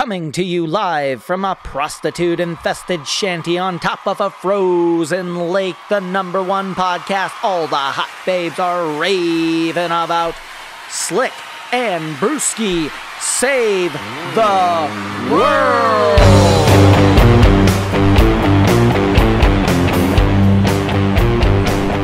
Coming to you live from a prostitute-infested shanty on top of a frozen lake, the #1 podcast all the hot babes are raving about. Slick and Brewski save the world!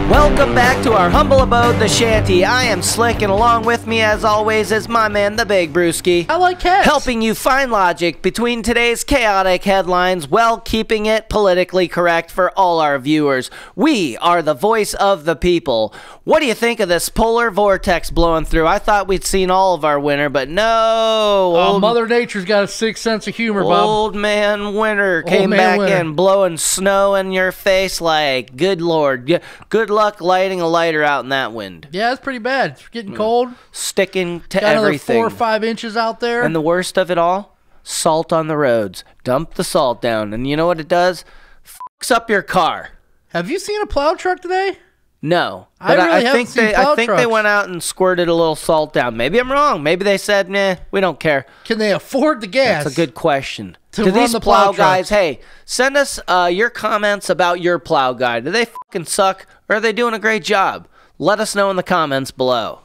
Welcome back to our humble abode, the shanty. I am Slick, and along with me, as always, is my man, the big Brewski. I like cats. Helping you find logic between today's chaotic headlines while keeping it politically correct for all our viewers. We are the voice of the people. What do you think of this polar vortex blowing through? I thought we'd seen all of our winter, but no. Mother Nature's got a sixth sense of humor, Bob. Old man winter came back in, blowing snow in your face like, good Lord. Good luck lighting a lighter out in that wind. Yeah, it's pretty bad. It's getting cold. Sticking to got everything. Another 4 or 5 inches out there. And the worst of it all, salt on the roads. Dump the salt down, and you know what it does? Fucks up your car. Have you seen a plow truck today? No, but I think they went out and squirted a little salt down. Maybe I'm wrong. Maybe they said, "Nah, we don't care." Can they afford the gas? That's a good question. To Do run these the plow trucks? guys? Hey, send us your comments about your plow guy. Do they fucking suck, or are they doing a great job? Let us know in the comments below.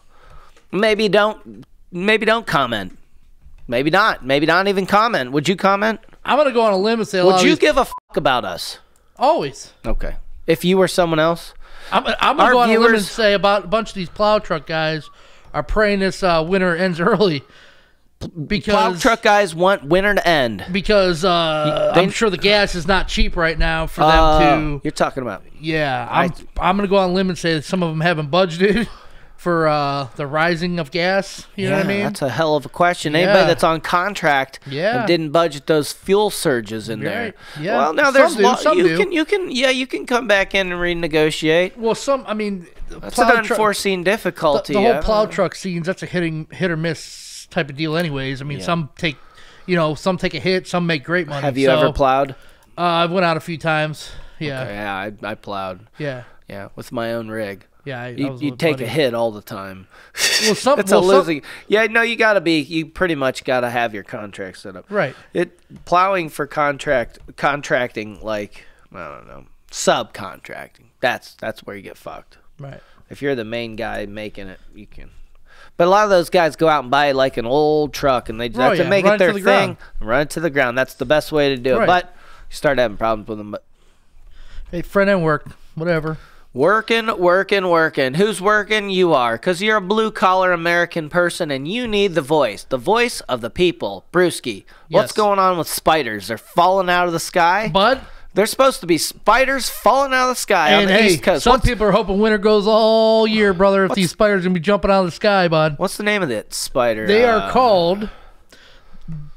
Maybe don't comment. Maybe not. Maybe not even comment. Would you comment? I'm gonna go on a limb and say, would you give a fuck about us? Always. Okay. If you were someone else. I'm going to go on a limb and say about a bunch of these plow truck guys are praying this winter ends early. Because plow truck guys want winter to end. Because I'm sure the gas is not cheap right now for them to... You're talking about... Yeah, I'm going to go on a limb and say that some of them haven't budgeted for the rising of gas. You know what I mean? That's a hell of a question. Anybody that's on contract and didn't budget those fuel surges in there. Yeah. Well, now there's you can come back in and renegotiate. Well, that's an unforeseen difficulty. The whole plow truck scenes, that's a hit or miss type of deal anyways. I mean, some take a hit, some make great money. Have you ever plowed? I went out a few times. Yeah. Okay, yeah, I plowed. Yeah. Yeah, with my own rig. Yeah, you take a hit all the time. Well, it's a losing. Yeah, no, you pretty much gotta have your contract set up. Right. Plowing for contracting, like, I don't know, subcontracting. That's where you get fucked. Right. If you're the main guy making it, you can. But a lot of those guys go out and buy like an old truck, and they have to make it their thing, run it to the ground. That's the best way to do it. But you start having problems with them. But hey, front end work, whatever. Working. Who's working? You are, because you're a blue-collar American person, and you need the voice of the people. Brewski, what's going on with spiders? They're falling out of the sky? Bud? There's supposed to be spiders falling out of the sky on the East Coast. Some people are hoping winter goes all year, brother, if these spiders are going to be jumping out of the sky, bud. What's the name of that spider? They are called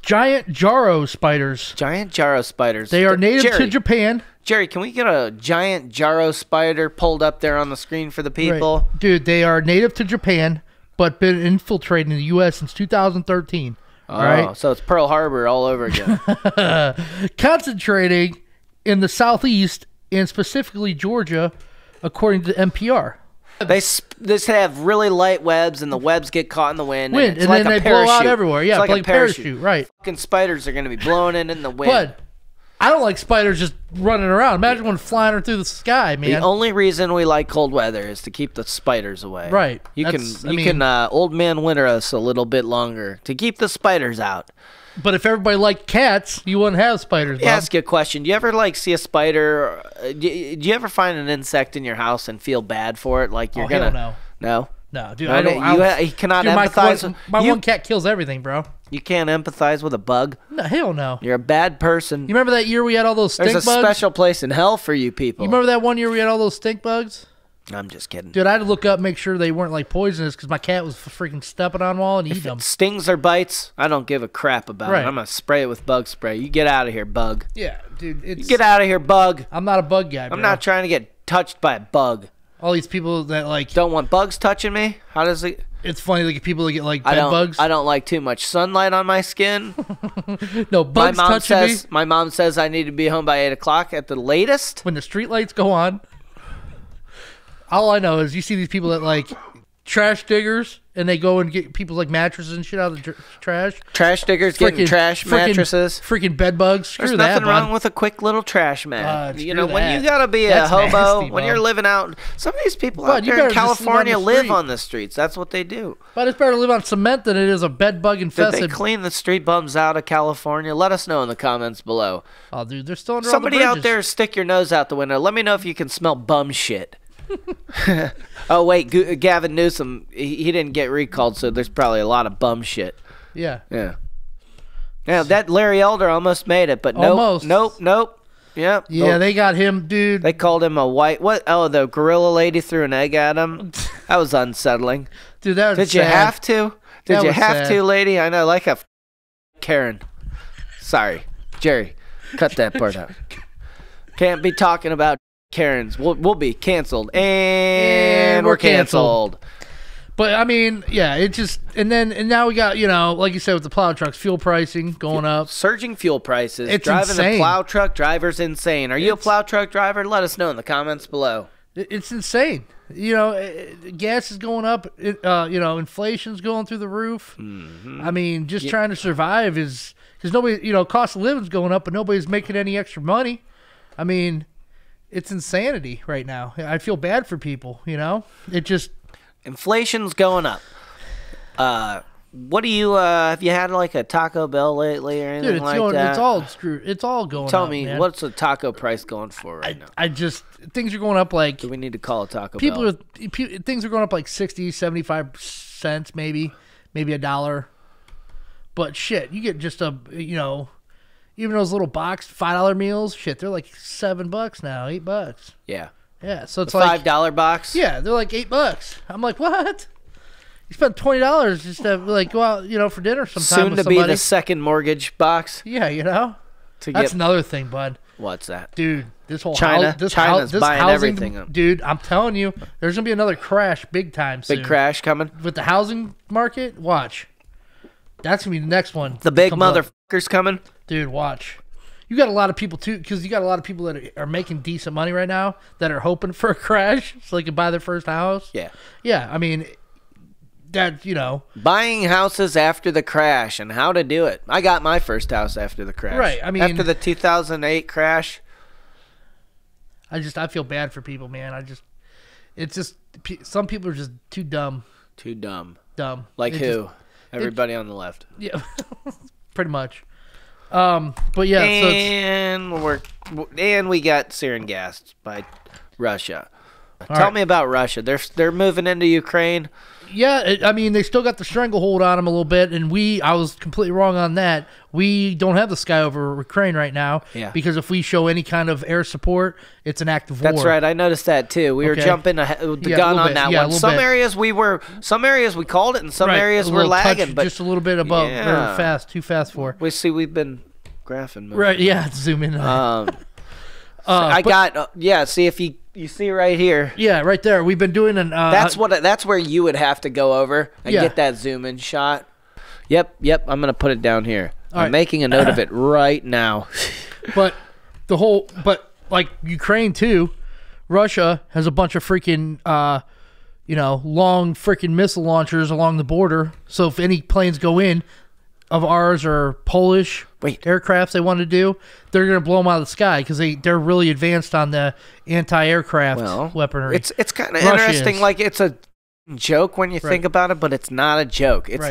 giant jarrow spiders. Giant jarrow spiders. They are native to Japan. Jerry, can we get a giant jarrow spider pulled up there on the screen for the people? Right. Dude, they are native to Japan, but been infiltrating the U.S. since 2013. Oh, right? So it's Pearl Harbor all over again. Concentrating in the southeast and specifically Georgia, according to NPR. They have really light webs, and the webs get caught in the wind. And then they blow out everywhere. Yeah, it's like a parachute. Right. Fucking spiders are going to be blowing in the wind. But I don't like spiders just running around. Imagine one flying through the sky, man. The only reason we like cold weather is to keep the spiders away. Right. You can old man winter us a little bit longer to keep the spiders out. But if everybody liked cats, you wouldn't have spiders, Bob. Let me ask you a question. Do you ever see a spider? Do you ever find an insect in your house and feel bad for it? Like you're gonna? Hell no. No, dude. You cannot empathize. My one cat kills everything, bro. You can't empathize with a bug? No, hell no. You're a bad person. You remember that year we had all those stink bugs? There's a special place in hell for you people. You remember that one year we had all those stink bugs? I'm just kidding. Dude, I had to look up, make sure they weren't like poisonous because my cat was freaking stepping on them all and eating them. If it stings or bites, I don't give a crap about it. I'm going to spray it with bug spray. You get out of here, bug. Yeah, dude. You get out of here, bug. I'm not a bug guy, bro. I'm not trying to get touched by a bug. All these people that don't want bugs touching me? How does it... It's funny, like people that get like bed bugs. I don't like too much sunlight on my skin. No, bugs touching me. My mom says I need to be home by 8 o'clock at the latest. When the street lights go on. All I know is you see these people that like trash diggers, and they go and get people's like mattresses and shit out of the trash. Trash diggers getting trash mattresses. Freaking bed bugs. Screw There's that, nothing wrong with a quick little trash man. You know, when you gotta be a hobo, when you're living out. Some of these people out there in California live on the streets. That's what they do. But it's better to live on cement than it is a bed bug infested. Did they clean the street bums out of California? Let us know in the comments below. Oh, dude, they're still under Somebody all the out there, stick your nose out the window. Let me know if you can smell bum shit. Oh wait, Gavin Newsom, he didn't get recalled, so there's probably a lot of bum shit. Yeah. Yeah, that Larry Elder almost made it, but nope. Yep. Yeah, they got him, dude. They called him a white. What? Oh, the gorilla lady threw an egg at him. That was unsettling. Dude, that was Did sad. you have to? Did you have sad. to, lady? I know, like a Karen. Sorry, Jerry, cut that part out. Can't be talking about Karens. We'll be canceled, and we're canceled. But I mean, yeah, it just and now we got, you know, like you said with the plow trucks, fuel pricing going up, surging fuel prices. It's driving insane. a plow truck driver's insane. Are you a plow truck driver? Let us know in the comments below. It's insane. You know, gas is going up. You know, inflation's going through the roof. Mm-hmm. I mean, just trying to survive is because nobody, you know, cost of living's going up, but nobody's making any extra money. I mean, it's insanity right now. I feel bad for people. You know, it just. Inflation's going up. What do you have you had like a Taco Bell lately or anything that? It's all screwed. It's all going Tell up. me, man. what's the taco price going for right now? I just things are going up like. Do we need to call a Taco Bell? Things are going up like 60, 75 cents, maybe $1. But shit, you get just a, you know, even those little boxed $5 meals, shit, they're like $7 now, $8. Yeah. Yeah, so it's the like $5 box. Yeah, they're like $8. I'm like, what? You spent $20 just to like go out, you know, for dinner sometime. Soon with to somebody. be the second mortgage box. Yeah, you know. That's another thing, bud. What's that, dude? This whole China's buying housing, everything up. Dude, I'm telling you, there's gonna be another crash, big time. Soon. Big crash coming with the housing market. Watch, that's gonna be the next one. The big motherfuckers coming, dude. Watch. You got a lot of people too, because you got a lot of people that are making decent money right now that are hoping for a crash so they can buy their first house. Yeah. I mean, that, you know, buying houses after the crash and how to do it. I got my first house after the crash. Right. I mean, after the 2008 crash. I feel bad for people, man. It's just some people are just too dumb. Too dumb. Dumb. Like who? Everybody on the left. Yeah. Pretty much. But yeah, and we got sarin gas by Russia. All Tell right. me about Russia. They're moving into Ukraine. Yeah, I mean, they still got the stranglehold on them a little bit, and I was completely wrong on that. We don't have the sky over Ukraine right now, because if we show any kind of air support, it's an act of war. That's right. I noticed that too. We were jumping the gun on that one. Some areas we called it, and some areas we're lagging, but just a little bit above, or too fast for. We've been graphing. Right? Yeah, zoom in. See if you see right here. Yeah, right there. We've been doing an. That's where you would have to go over and get that zoom in shot. Yep. I'm gonna put it down here. I'm making a note of it right now. But like Ukraine too, Russia has a bunch of freaking long freaking missile launchers along the border. So if any planes go in of ours or Polish aircrafts they want to do, they're going to blow them out of the sky because they're really advanced on the anti-aircraft weaponry. It's kind of interesting. Like, it's a joke when you think about it, but it's not a joke. It's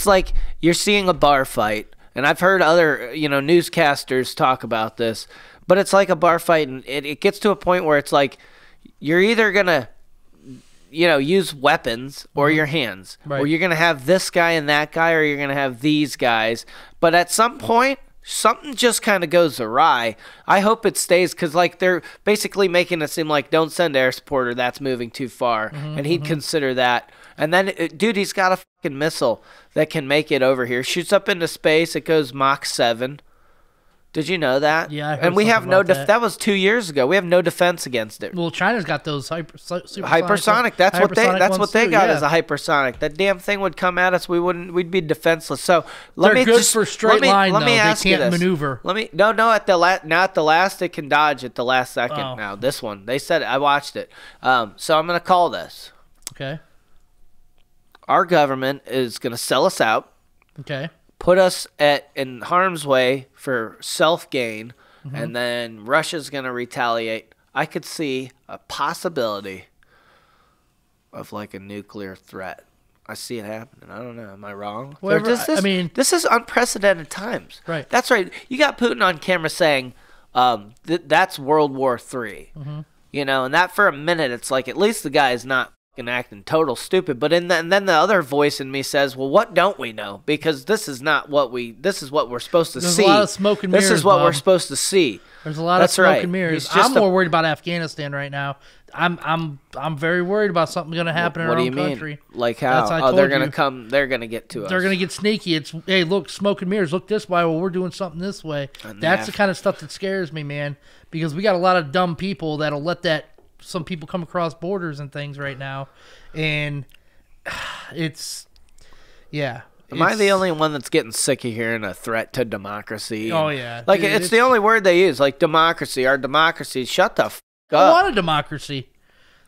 like you're seeing a bar fight, and I've heard other newscasters talk about this, but it's like a bar fight, and it gets to a point where it's like you're either going to use weapons or your hands, or you're going to have this guy and that guy, or you're going to have these guys. But at some point, something just kind of goes awry. I hope it stays, because like they're basically making it seem like don't send air support or that's moving too far, and he'd consider that. And then, dude, he's got a fucking missile that can make it over here. Shoots up into space. It goes Mach 7. Did you know that? Yeah, I heard and we have no that. That was 2 years ago. We have no defense against it. Well, China's got those supersonic. Hypersonic. That's what they got as a hypersonic. That damn thing would come at us. We'd be defenseless. So they're good for straight line. Let me ask you this. They can't maneuver. At the last it can dodge at the last second. Now this one, they said I watched it. So I'm gonna call this. Okay. our government is going to sell us out, Okay. put us in harm's way for self-gain, and then Russia's going to retaliate. I could see a possibility of like a nuclear threat. I see it happening. I don't know. Am I wrong? Well, I mean, this is unprecedented times. Right. That's right. You got Putin on camera saying that's World War III. You know, and that for a minute, it's like at least the guy is not fucking acting total stupid. But and then the other voice in me says, well, what don't we know? Because this is not what this is what we're supposed to see. There's a lot of smoke and mirrors, This is what Bob. we're supposed to see. There's a lot of smoke and mirrors. He's just I'm more worried about Afghanistan right now. I'm very worried about something going to happen in our own country. Like how? That's They're going to come. They're going to get to us. They're going to get sneaky. It's, hey, look, smoke and mirrors. Look this way while we're doing something this way. That's the kind of stuff that scares me, man. Because we got a lot of dumb people that'll let some people come across borders and things right now. And it's, yeah. Am I the only one that's getting sick of hearing a threat to democracy? Oh, yeah. Like, Dude, it's the only word they use, like democracy. Our democracy. Shut the f*** They up. want a democracy.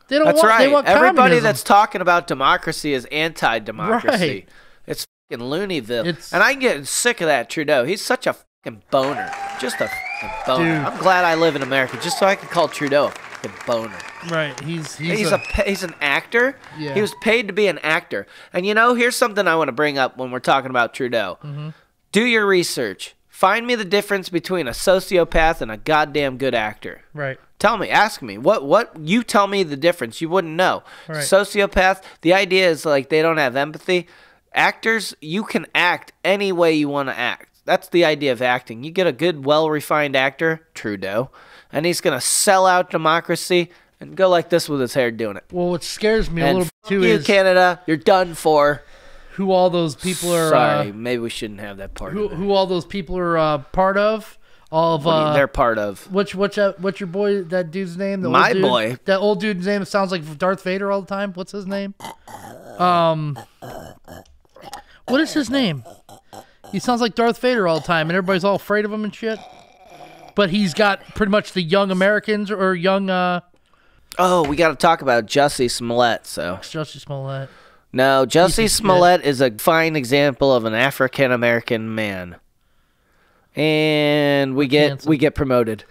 They don't That's want, right. They want Everybody communism. that's talking about democracy is anti-democracy. Right. It's fucking Looneyville. And I'm getting sick of that Trudeau. He's such a fucking boner. Just a fucking boner. Dude. I'm glad I live in America just so I can call Trudeau a fucking boner. Right. He's an actor. Yeah. He was paid to be an actor. And you know, here's something I want to bring up when we're talking about Trudeau. Do your research. Find me the difference between a sociopath and a goddamn good actor. Right. Tell me, ask me. What you tell me the difference. You wouldn't know. Right. Sociopath, the idea is like they don't have empathy. Actors, you can act any way you want to act. That's the idea of acting. You get a good, well-refined actor, Trudeau, and he's going to sell out democracy and go like this with his hair doing it. Well, what scares me a And little bit too you, is Canada, you're done for. who all those people are. Sorry, maybe we shouldn't have that part. Who all those people are part of? All of they're part of. What's your boy? That dude's name? The My old dude? boy. That old dude's name sounds like Darth Vader all the time. What's his name? What is his name? He sounds like Darth Vader all the time, and everybody's all afraid of him and shit. But he's got pretty much the young Americans or young. Oh, we got to talk about Jussie Smollett. So Jussie Smollett. no, Jussie Smollett is a fine example of an African American man, and we get promoted.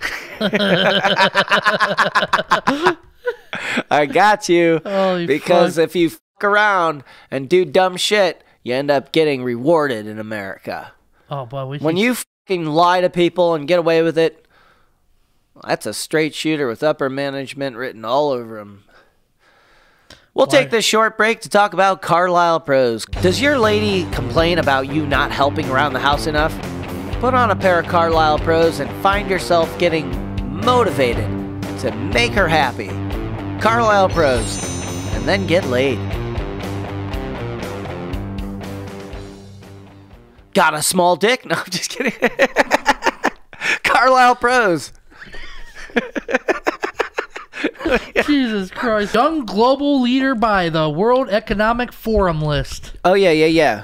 I got you. Holy because fuck. if you fuck around and do dumb shit, you end up getting rewarded in America. Oh boy, When you fucking lie to people and get away with it, that's a straight shooter with upper management written all over him. We'll take this short break to talk about Carlisle Pros. Does your lady complain about you not helping around the house enough? Put on a pair of Carlisle Pros and find yourself getting motivated to make her happy. Carlisle Pros, and then get laid. Got a small dick? No, I'm just kidding. Carlisle Pros. Jesus Christ. Young global leader by the World Economic Forum list. Oh, yeah.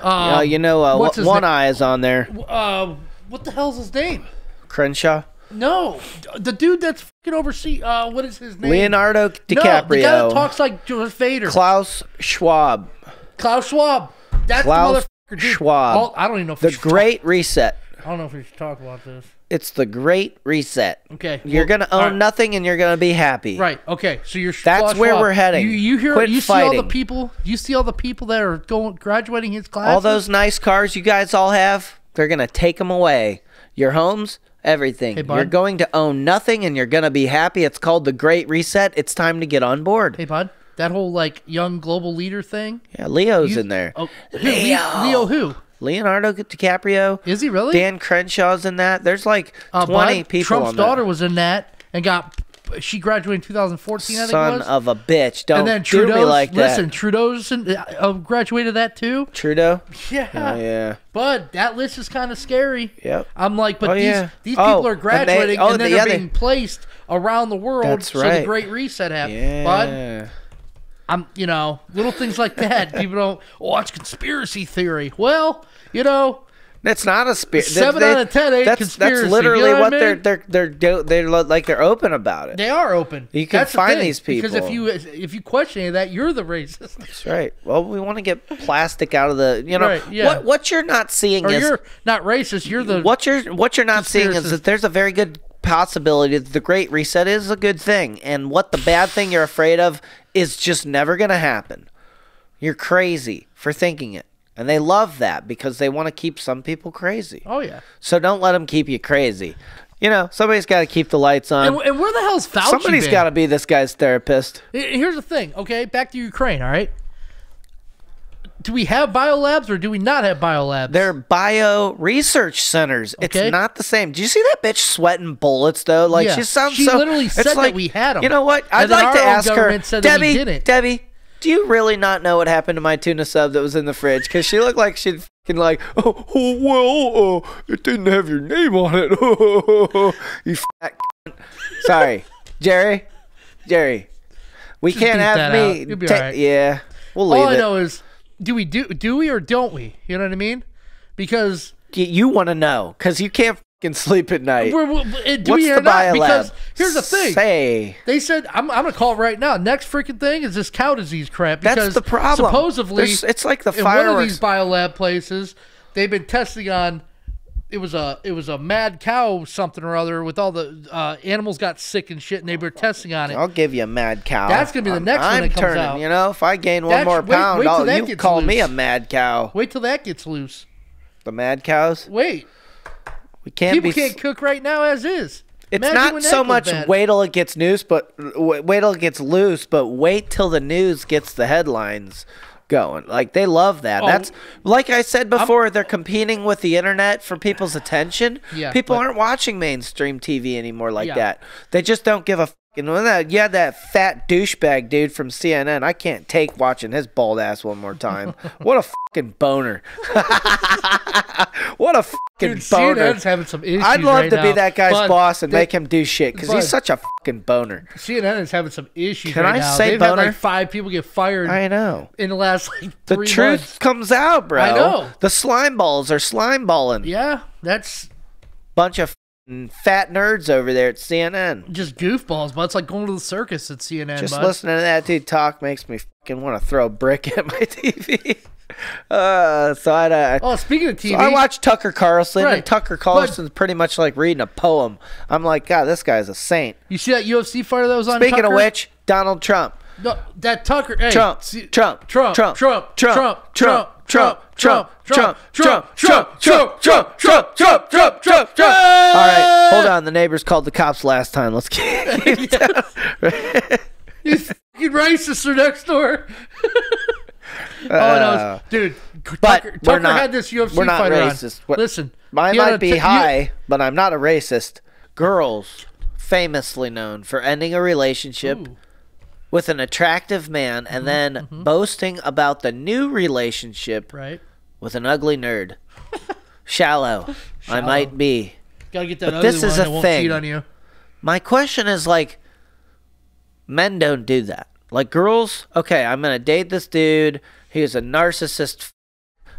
what's his One name? Eye is on there. What the hell's his name? Crenshaw. No, the dude that's fucking overseas. What is his name? Leonardo DiCaprio. No, the guy that talks like Darth Vader. Klaus Schwab. Klaus Schwab. That's Klaus the motherfucker. Dude. Schwab. I don't even know if The we should Great Reset. I don't know if we should talk about this. It's the Great Reset. Okay. You're going to own nothing and you're going to be happy. Right. Okay. So you're. That's Klaus where Schwab. we're heading. You hear? Quit you see all the fighting. people. You see all the people that are graduating his classes. All those nice cars you guys all have, they're going to take them away. Your homes, everything. Hey, bud. You're going to own nothing and you're going to be happy. It's called the Great Reset. It's time to get on board. Hey, bud. That whole young global leader thing. Yeah, Leo's in there. Oh, Leo who? Leonardo DiCaprio. Is he really? Dan Crenshaw's in that. There's like 20 people Trump's on that. daughter was in that and she graduated in 2014, I think it Son was. of a bitch. Don't and then do me like that. Listen, Trudeau's graduated that too. Trudeau? Yeah. Oh, yeah. But that list is kind of scary. Yep. I'm like, but Oh, these yeah. people are graduating and then they're they- being placed around the world. That's So the right. Great Reset happened. Yeah. But I'm, little things like that. People don't, it's conspiracy theory. Well, That's not a spirit. 7 out of 10 ain't conspiracy. That's literally you know what I mean? they're like. They're open about it. They are open. You can find these people because if you question any of that, you're the racist. That's right. Well, we want to get plastic out of the. Right, yeah. What you're not seeing is you're not racist. You're the what you're not seeing is that there's a very good possibility that the Great Reset is a good thing, and what the bad thing you're afraid of is just never going to happen. You're crazy for thinking it. And they love that because they want to keep some people crazy. Oh, yeah. So don't let them keep you crazy. Somebody's got to keep the lights on. And where the hell's Fauci Somebody's got to be this guy's therapist. Here's the thing, okay? Back to Ukraine, all right? Do we have biolabs or do we not have biolabs? They're bio research centers. Okay. It's not the same. Do you see that bitch sweating bullets, though? Like, yeah. she sounds she so... literally said that we had them. You know what? I'd like to ask her, Debbie, do you really not know what happened to my tuna sub that was in the fridge? Because she looked like she'd fucking like, it didn't have your name on it. You fat cunt. Sorry. Jerry, we just can't have me. You'll be all right. Yeah, we'll leave it. All I know is, do we or don't we? You know what I mean? Because... You want to know, because you can't fucking sleep at night. Do we or not? Because here's the thing. They said, I'm going to call it right now. Next freaking thing is this cow disease crap. Because that's the problem. Supposedly, it's like the in fireworks. one of these biolab places, they've been testing on, it was a mad cow something or other with all the animals got sick and shit, and they were testing on it. I'll give you a mad cow. That's going to be the next one that comes out. If I gain one more pound, you call me a mad cow. Wait till that gets loose. The mad cows? Wait. People can't cook right now as is. It's not so much wait till it gets loose, but wait till the news gets the headlines going. Like, they love that. That's like I said before, they're competing with the internet for people's attention. Yeah, people aren't watching mainstream TV anymore like that. They just don't give a that fat douchebag dude from CNN. I can't take watching his bald ass one more time. What a fucking boner. What a fucking boner. CNN's having some issues. I'd love to be that guy's boss and make him do shit because he's such a fucking boner. CNN is having some issues Can right I now. say They've boner? had like 5 people get fired. I know. In the last like 3 The months. truth comes out, bro. I know. The slime balls are slime balling. Yeah, that's bunch of fat nerds over there at CNN. Just goofballs, but it's like going to the circus at CNN. Just listening to that dude talk makes me fucking want to throw a brick at my TV. Speaking of TV, so I watch Tucker Carlson, and Tucker Carlson's pretty much like reading a poem. I'm like, God, this guy's a saint. You see that UFC fighter that was on Speaking Tucker? of which, Donald Trump. No, that Tucker. Hey, Trump. All right, hold on. The neighbors called the cops last time. Let's get You fucking racist are next door. Dude. Tucker had this UFC we're not fighter racist. on. Listen, I might be high, but I'm not a racist. Girls, famously known for ending a relationship with an attractive man and then boasting about the new relationship with an ugly nerd. Shallow. I might be. Gotta get that but ugly this one is that a won't thing. cheat on you. My question is, like, men don't do that. Like, girls, okay, I'm going to date this dude. He was a narcissist.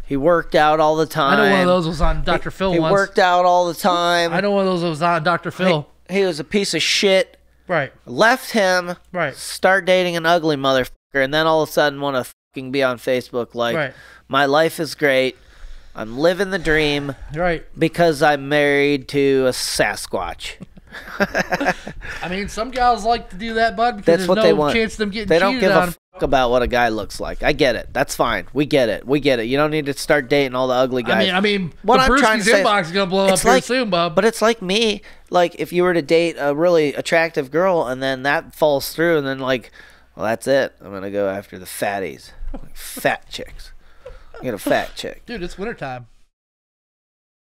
He worked out all the time. I know one of those was on Dr. Phil once. He worked out all the time. I know one of those was on Dr. Phil. He was a piece of shit. Right. Left him. Right. Start dating an ugly motherfucker. And then all of a sudden want to fucking be on Facebook like, my life is great. I'm living the dream. Right. Because I'm married to a Sasquatch. I mean, some gals like to do that, bud, because That's there's what no they want. chance of them getting They don't cheated give on. a fuck about what a guy looks like. I get it. That's fine. We get it. You don't need to start dating all the ugly guys. I mean, what the I'm trying Brewski's to say inbox is gonna blow up here soon, bub. But it's like me. Like, if you were to date a really attractive girl and then that falls through, and then like, well, that's it. I'm gonna go after the fatties, fat chicks. Get a fat chick. Dude, it's wintertime.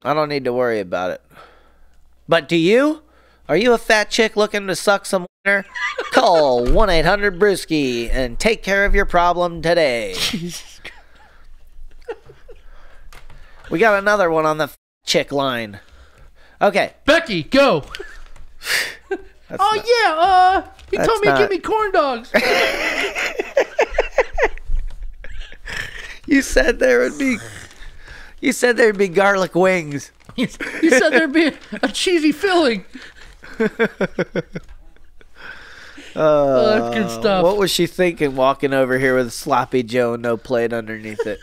I don't need to worry about it. But do you? Are you a fat chick looking to suck some winter? Call 1-800-BREWSKI and take care of your problem today. Jesus. We got another one on the chick line. Okay. Becky, go. He told me to give me corn dogs. You said there would be... You said there'd be garlic wings. You said there'd be a cheesy filling. That's good stuff. What was she thinking walking over here with a sloppy Joe and no plate underneath it?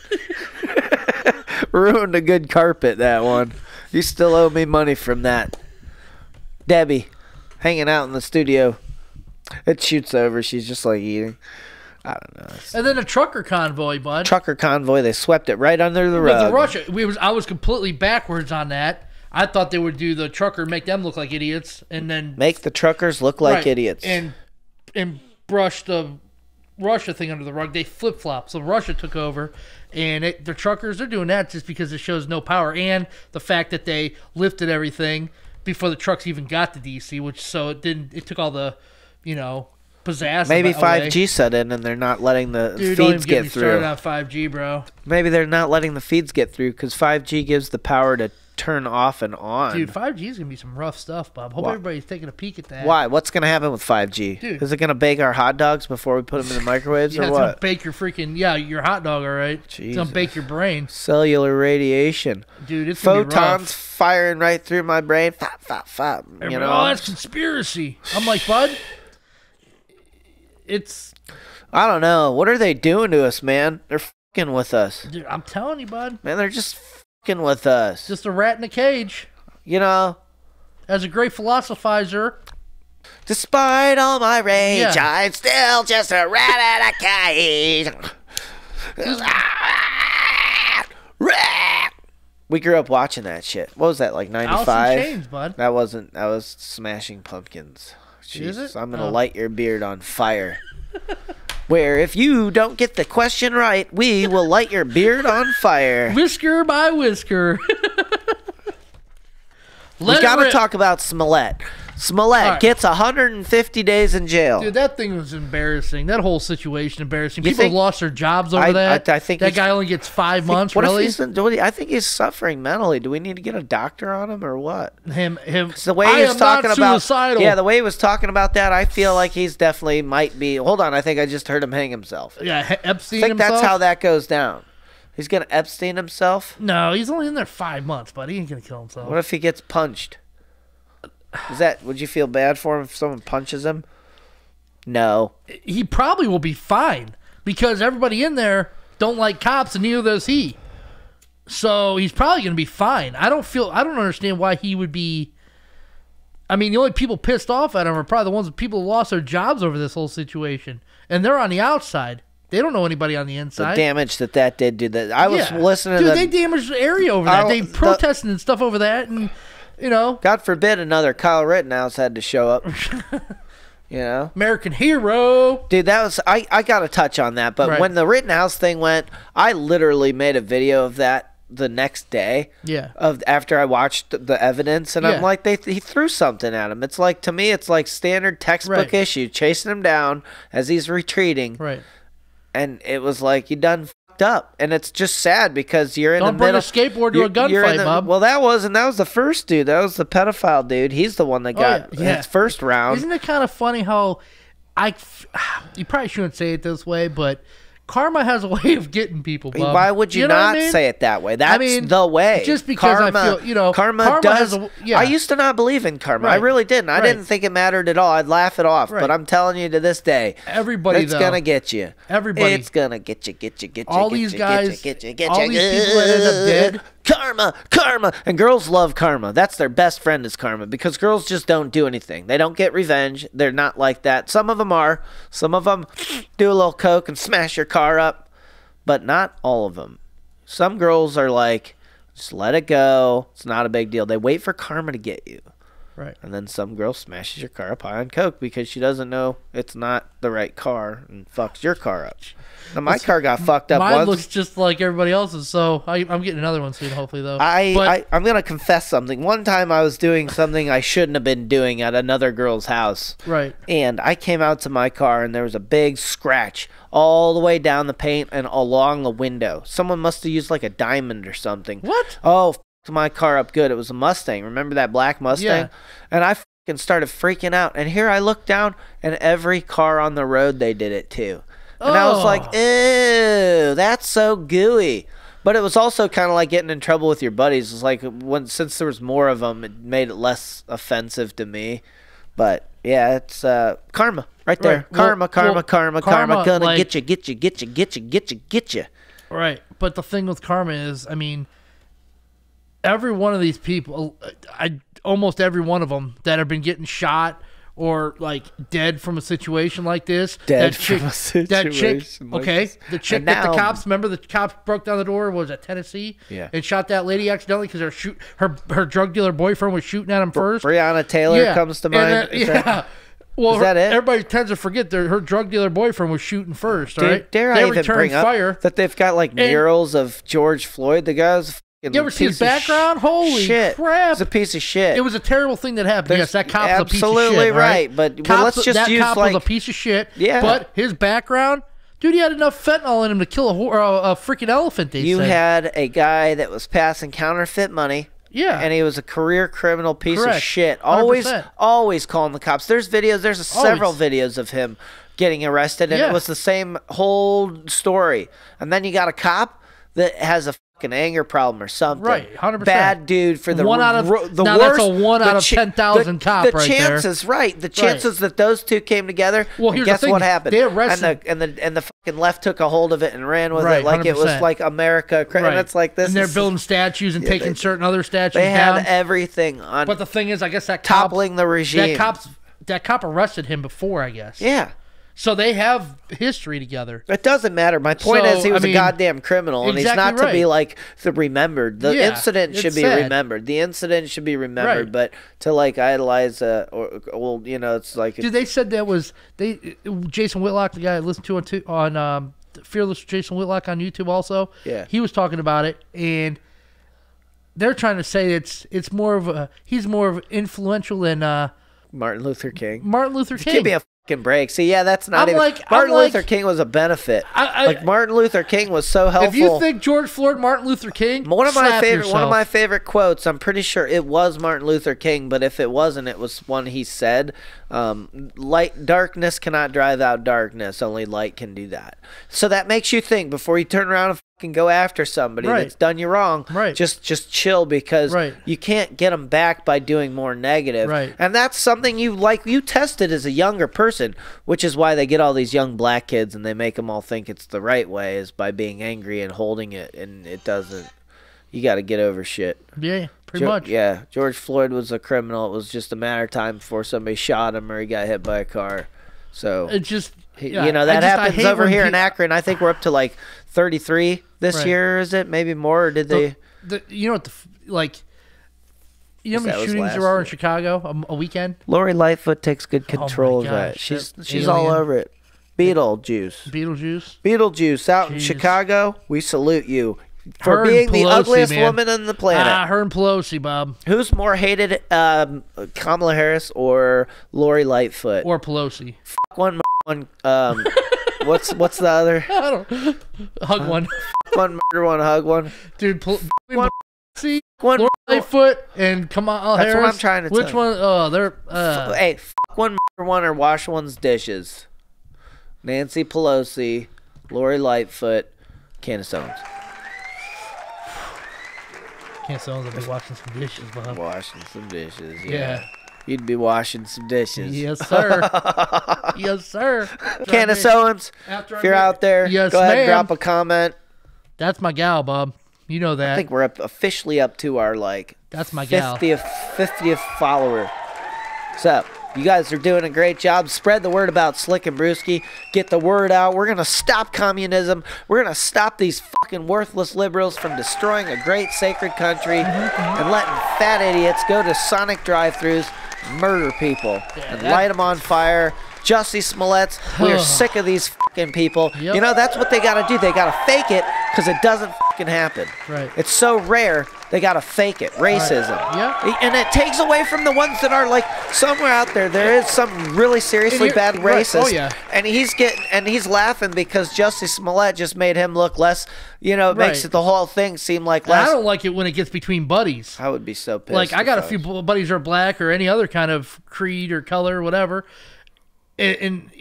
Ruined a good carpet, that one. You still owe me money from that. Debbie, hanging out in the studio. It shoots over. She's just like eating. I don't know. And then a trucker convoy, bud. Trucker convoy. They swept it right under the rug. I was completely backwards on that. I thought they would do the trucker, make them look like idiots, and then make the truckers look like idiots, and brush the Russia thing under the rug. They flip flop. So Russia took over, and the truckers are doing that just because it shows no power, and the fact that they lifted everything before the trucks even got to DC, it took all the, pizzazz. Maybe 5G set in and they're not letting the feeds get through. Started on 5G, bro. Maybe they're not letting the feeds get through because 5G gives the power to turn off and on. Dude, 5G is gonna be some rough stuff, Bob. Hope everybody's taking a peek at that. Why? What's gonna happen with 5G? Dude, is it gonna bake our hot dogs before we put them in the microwaves, or what? It's gonna bake your your hot dog, all right. Jesus. It's gonna bake your brain. Cellular radiation, dude. It's gonna be rough. Firing right through my brain. Fop. You know, that's conspiracy. I'm like, bud. I don't know. What are they doing to us, man? They're fucking with us. Dude, I'm telling you, bud. Man, they're just fucking with us. Just a rat in a cage. As a great philosophizer. Despite all my rage, I'm still just a rat in a cage. We grew up watching that shit. What was that, like 95? Alice in Chains, bud. That was Smashing Pumpkins. Jesus, I'm gonna light your beard on fire. Where if you don't get the question right, we will light your beard on fire. Whisker by whisker. We gotta talk about Smollett. Smollett gets 150 days in jail. Dude, that thing was embarrassing. That whole situation embarrassing. People lost their jobs over that. I think that guy only gets 5 months. Really? I think he's suffering mentally. Do we need to get a doctor on him or what? Him. The way he was talking about suicidal. Yeah, the way he was talking about that, I feel like he's definitely might be. Hold on, I think I just heard him hang himself. Yeah, Epstein. I think that's how that goes down. He's gonna Epstein himself. No, he's only in there 5 months, but he ain't gonna kill himself. What if he gets punched? Would you feel bad for him if someone punches him? No. He probably will be fine because everybody in there don't like cops and neither does he. So he's probably going to be fine. I don't understand why he would be. I mean, the only people pissed off at him are probably the ones that people who lost their jobs over this whole situation. And they're on the outside. They don't know anybody on the inside. The damage that did do that. I was listening to they damaged the area over that. They protested and stuff over that and... God forbid another Kyle Rittenhouse had to show up. American hero. Dude, that was I got to touch on that. But when the Rittenhouse thing went, I literally made a video of that the next day. Yeah. After I watched the evidence, and I'm like, he threw something at him. It's like, to me, it's like standard textbook issue, chasing him down as he's retreating. Right. And it was like, you done up, and it's just sad because you're in the middle. Don't bring a skateboard to a gunfight, Bob. Well, that was the first dude. That was the pedophile dude. He's the one that got his first round. Isn't it kind of funny how you probably shouldn't say it this way, but karma has a way of getting people, Bob. Why would you not say it that way? That's the way. Just because karma, I feel, karma does. I used to not believe in karma. I really didn't. I didn't think it mattered at all. I'd laugh it off. But I'm telling you, to this day, it's gonna get you. Everybody, it's gonna get you. All these guys, all these people that end up dead. Karma, and girls love karma. That's their best friend is karma, because girls just don't do anything. They don't get revenge. They're not like that. Some of them are. Some of them do a little coke and smash your car up, but not all of them. Some girls are like, just let it go. It's not a big deal. They wait for karma to get you. Right. And then some girl smashes your car up high on coke because she doesn't know it's not the right car and fucks your car up. Now, my car got fucked up once. Mine looks just like everybody else's, so I'm getting another one soon, hopefully, though. I'm going to confess something. One time I was doing something I shouldn't have been doing at another girl's house. Right. And I came out to my car, and there was a big scratch all the way down the paint and along the window. Someone must have used like a diamond or something. What? Oh, my car up good. It was a Mustang. Remember that black Mustang? Yeah. And I started freaking out. And here I look down, and every car on the road, they did it too. And I was like, ew, that's so gooey. But it was also kind of like getting in trouble with your buddies. It's like since there was more of them, it made it less offensive to me. But yeah, it's karma right there. Right. Karma. Gonna like, get you. Right. But the thing with karma is, I mean, every one of these people, almost every one of them that have been getting shot or like dead from a situation like this. The chick that the cops, remember the cops broke down the door, was at Tennessee? Yeah. And shot that lady accidentally because her drug dealer boyfriend was shooting at him first. Breonna Taylor comes to mind. Well, is that it? Everybody tends to forget that her drug dealer boyfriend was shooting first, right? Dare I even bring up that they've got like murals of George Floyd? The guy's you ever see his background? Holy crap! It's a piece of shit. It was a terrible thing that happened. Yes, that cop was a piece of shit. Absolutely right. But let's just that use cop was a piece of shit. Yeah. But his background, dude, he had enough fentanyl in him to kill a freaking elephant. You had a guy that was passing counterfeit money. Yeah. And he was a career criminal piece Correct. of shit. 100%. Always calling the cops. There's videos. There's several videos of him getting arrested, and it was the same whole story. And then you got a cop that has a fucking anger problem or something. Right, 100%. Bad dude for the one out of the now worst. That's a 1 out of 10,000 cop the right chances, there. Right? The chances that those two came together. Well, here's guess the thing. what happened? They arrested and the fucking left took a hold of it and ran with it like 100%. It was like America. Right. And it's like this. And they're building statues and taking certain other statues they down. They had everything on. But the thing is, I guess that cop, toppling the regime. That cop arrested him before, I guess. Yeah. So they have history together. It doesn't matter. My point is he was a goddamn criminal, and he's not to be like remembered. The incident should be remembered. The incident should be remembered, but to like idolize, it's like. Dude, they said that was Jason Whitlock, the guy I listened to on Fearless Jason Whitlock on YouTube also. Yeah. He was talking about it, and they're trying to say he's more of influential than Martin Luther King. Give me a fucking break. See, that's not Martin Luther King was a benefit. Martin Luther King was so helpful. If you think George Floyd, Martin Luther King, one of my favorite quotes. I'm pretty sure it was Martin Luther King, but if it wasn't, it was one he said. Darkness cannot drive out darkness. Only light can do that. So that makes you think before you turn around and fucking go after somebody that's done you wrong. Right. Just chill, because you can't get them back by doing more negative. Right. And that's something you tested as a younger person, which is why they get all these young black kids and they make them all think it's the right way is by being angry and holding it, and it doesn't. You got to get over shit. Yeah, pretty much. Yeah, George Floyd was a criminal. It was just a matter of time before somebody shot him or he got hit by a car. So it just, that happens over here in Akron. I think we're up to like 33 this year. Is it maybe more? Or did they? You know what? You know how many shootings there are in Chicago a weekend? Lori Lightfoot takes good control of that. She's all over it. Beetlejuice out in Chicago. We salute you for being the ugliest woman on the planet. Her and Pelosi, Bob. Who's more hated, Kamala Harris or Lori Lightfoot? Or Pelosi. Fuck one. What's the other? I don't. Hug one. One murder one, hug one. Dude, Pelosi, Lori Lightfoot and Kamala Harris. That's what I'm trying to tell you. Which one? Oh, they're. Hey, fuck one, murder one, or wash one's dishes. Nancy Pelosi, Lori Lightfoot, Candace Owens. Candace Owens will be washing some dishes, Bob. Washing some dishes, yeah. You'd be washing some dishes. Yes, sir. Yes, sir. Candace Owens, if you're out there, go ahead and drop a comment. That's my gal, Bob. You know that. I think we're officially up to our that's my gal. 50th follower. So, you guys are doing a great job. Spread the word about Slick and Brewski. Get the word out. We're going to stop communism. We're going to stop these fucking worthless liberals from destroying a great sacred country and letting fat idiots go to Sonic drive-thrus, murder people, and light them on fire. Jussie Smollett's, we are sick of these fucking people. Yep. You know, that's what they got to do. They got to fake it because it doesn't fucking happen. Right. It's so rare, they got to fake it. Racism. Yeah. And it takes away from the ones that are somewhere out there is some really seriously bad racist. Oh, yeah. And he's laughing because Jussie Smollett just made him look less, it makes it the whole thing seem like less. I don't like it when it gets between buddies. I would be so pissed. I got a few buddies who are black or any other kind of creed or color or whatever. And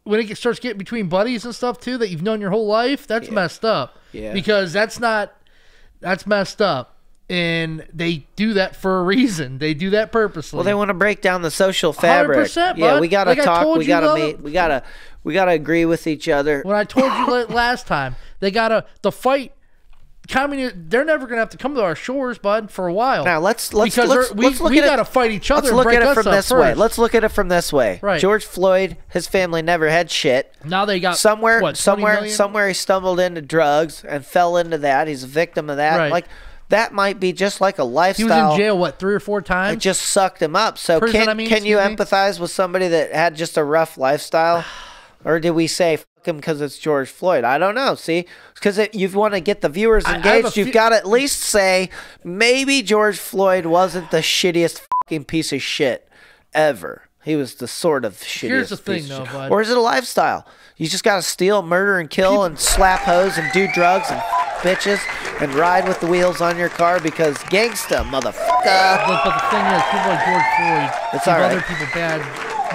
when it starts getting between buddies and stuff too that you've known your whole life, that's messed up. Yeah. Because that's messed up. And they do that for a reason. They do that purposely. Well, they want to break down the social fabric. 100%, yeah, bud. we gotta Like talk. We gotta meet. We gotta agree with each other. When I told you last time, the fight. They're never gonna have to come to our shores, bud, for a while. Now let's we gotta fight each other. Let's look at it from this way. First. Let's look at it from this way. Right. George Floyd, his family never had shit. Now they got somewhere million? he stumbled into drugs and fell into that. He's a victim of that. Right. Like that might be just like a lifestyle. He was in jail 3 or 4 times. It just sucked him up. So can you empathize with somebody that had just a rough lifestyle, or did we say fuck him because it's George Floyd? I don't know. See, because you want to get the viewers engaged, you've got to at least say maybe George Floyd wasn't the shittiest fucking piece of shit ever. He was the sort of shittiest. Here's the thing, though, bud. Or is it a lifestyle? You just got to steal, murder, and kill, and slap hoes, and do drugs, and bitches, and ride with the wheels on your car because gangsta, motherfucker. But the thing is, people like George Floyd It's give all right. other people bad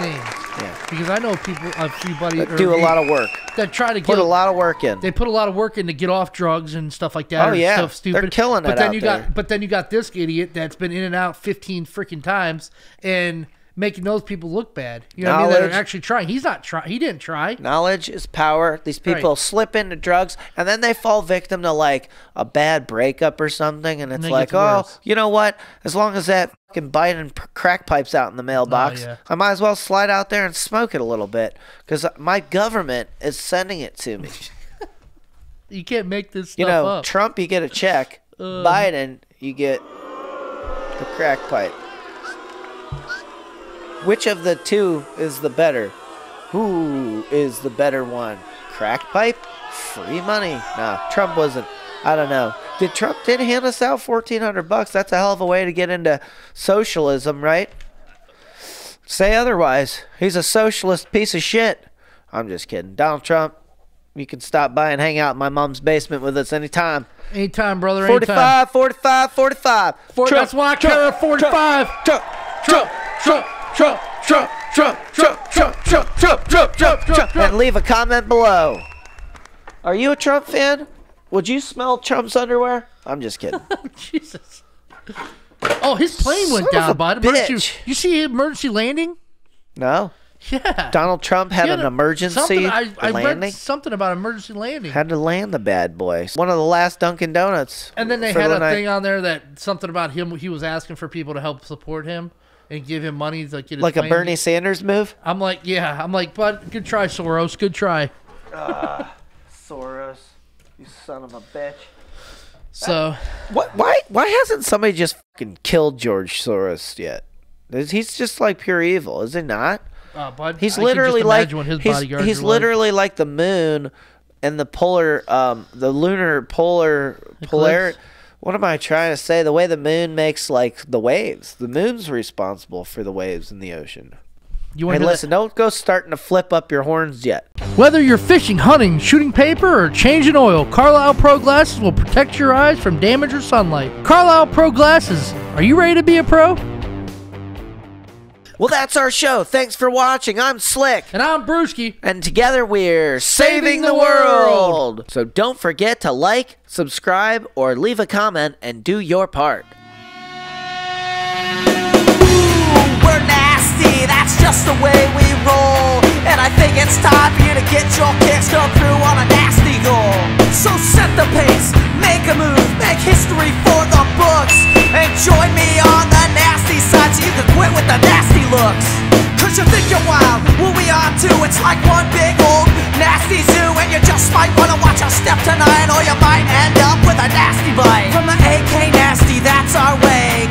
names. Yeah. Because I know a few buddies that do a lot of work. That try to put a lot of work in. They put a lot of work in to get off drugs and stuff like that. Oh yeah, stuff stupid. They're killing it out there. But then you got this idiot that's been in and out 15 freaking times and making those people look bad. You know what I mean? That are actually trying. He's not trying. He didn't try. Knowledge is power. These people slip into drugs and then they fall victim to like a bad breakup or something. And it's like, you know what? As long as that fucking Biden crack pipe's out in the mailbox, I might as well slide out there and smoke it a little bit because my government is sending it to me. You can't make this stuff up. Trump, you get a check. Biden, you get the crack pipe. Which of the two is the better? Who is the better one? Crack pipe? Free money? Nah, Trump wasn't. I don't know. Trump did hand us out $1,400? That's a hell of a way to get into socialism, right? Say otherwise. He's a socialist piece of shit. I'm just kidding. Donald Trump, you can stop by and hang out in my mom's basement with us anytime. Anytime, brother. 45, 45, 45. Trump, that's why I carry a 45. Trump, Trump, Trump. Trump, Trump, Trump, Trump, Trump, Trump, Trump, Trump, Trump, Trump, and leave a comment below. Are you a Trump fan? Would you smell Trump's underwear? I'm just kidding. Jesus. Oh, his plane went down, bud. You see emergency landing? No. Yeah. Donald Trump had an emergency landing. I read something about emergency landing. Had to land the bad boy. One of the last Dunkin' Donuts. And then they had a thing on there that something about him. He was asking for people to help support him and give him money to get his like a Bernie Sanders move? I'm like, bud, good try, Soros. Good try. Soros, you son of a bitch. So, why hasn't somebody just fucking killed George Soros yet? He's just like pure evil, is he not? Bud, he's literally like he's literally like the moon and the lunar polarity. What am I trying to say? The way the moon makes like the waves. The moon's responsible for the waves in the ocean. Hey, listen, don't go starting to flip up your horns yet. Whether you're fishing, hunting, shooting paper, or changing oil, Carlisle Pro Glasses will protect your eyes from damage or sunlight. Carlisle Pro Glasses. Are you ready to be a pro? Well, that's our show. Thanks for watching. I'm Slick. And I'm Brewski. And together we're saving the world. So don't forget to like, subscribe, or leave a comment and do your part. Ooh, we're nasty. That's just the way we roll. And I think it's time for you to get your kicks come through on a nasty goal. So set the pace, make a move, make history for the books. And join me on the nasty side so you can quit with the nasty looks. Cause you think you're wild, well we are too. It's like one big old nasty zoo. And you just might wanna watch our step tonight, or you might end up with a nasty bite. From the AK Nasty, that's our way.